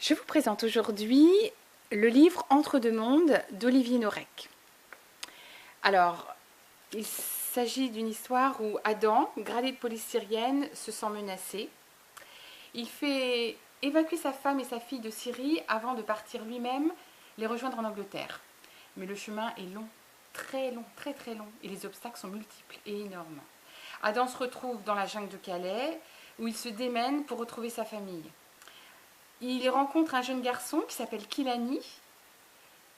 Je vous présente aujourd'hui le livre Entre deux mondes d'Olivier Norek. Alors, il s'agit d'une histoire où Adam, gradé de police syrienne, se sent menacé. Il fait évacuer sa femme et sa fille de Syrie avant de partir lui-même les rejoindre en Angleterre. Mais le chemin est long, très long, très très long, et les obstacles sont multiples et énormes. Adam se retrouve dans la jungle de Calais, où il se démène pour retrouver sa famille. Il rencontre un jeune garçon qui s'appelle Kilani,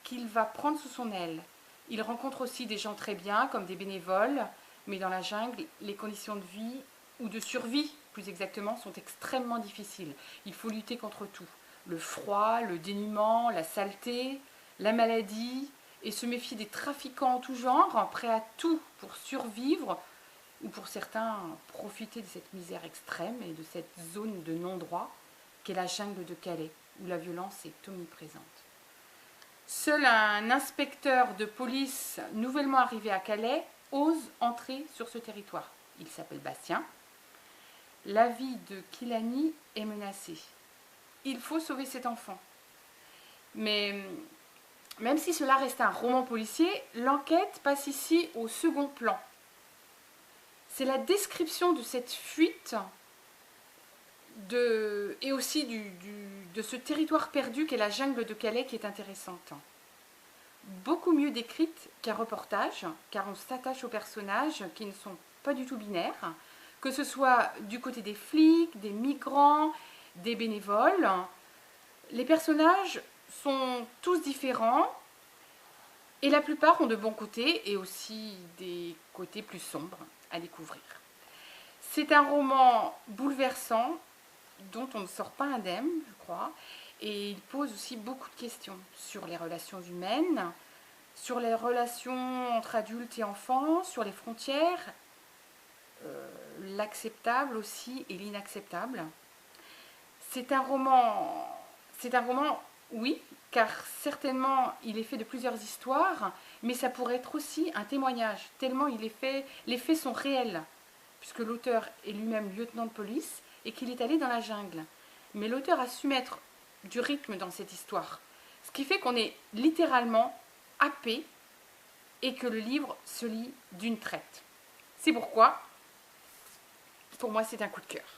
qu'il va prendre sous son aile. Il rencontre aussi des gens très bien, comme des bénévoles, mais dans la jungle, les conditions de vie, ou de survie plus exactement, sont extrêmement difficiles. Il faut lutter contre tout. Le froid, le dénuement, la saleté, la maladie, et se méfier des trafiquants en tout genre, prêts à tout pour survivre, ou pour certains, profiter de cette misère extrême et de cette zone de non-droit qu'est la jungle de Calais, où la violence est omniprésente. Seul un inspecteur de police nouvellement arrivé à Calais ose entrer sur ce territoire. Il s'appelle Bastien. La vie de Kilani est menacée. Il faut sauver cet enfant. Mais même si cela reste un roman policier, l'enquête passe ici au second plan. C'est la description de cette fuite et aussi de ce territoire perdu qu'est la jungle de Calais qui est intéressante. Beaucoup mieux décrite qu'un reportage, car on s'attache aux personnages qui ne sont pas du tout binaires, que ce soit du côté des flics, des migrants, des bénévoles. Les personnages sont tous différents et la plupart ont de bons côtés et aussi des côtés plus sombres à découvrir. C'est un roman bouleversant dont on ne sort pas indemne, je crois, et il pose aussi beaucoup de questions sur les relations humaines, sur les relations entre adultes et enfants, sur les frontières, l'acceptable aussi et l'inacceptable. C'est un roman, oui, car certainement il est fait de plusieurs histoires, mais ça pourrait être aussi un témoignage, tellement les faits sont réels, puisque l'auteur est lui-même lieutenant de police et qu'il est allé dans la jungle. Mais l'auteur a su mettre du rythme dans cette histoire, ce qui fait qu'on est littéralement happé et que le livre se lit d'une traite. C'est pourquoi, pour moi, c'est un coup de cœur.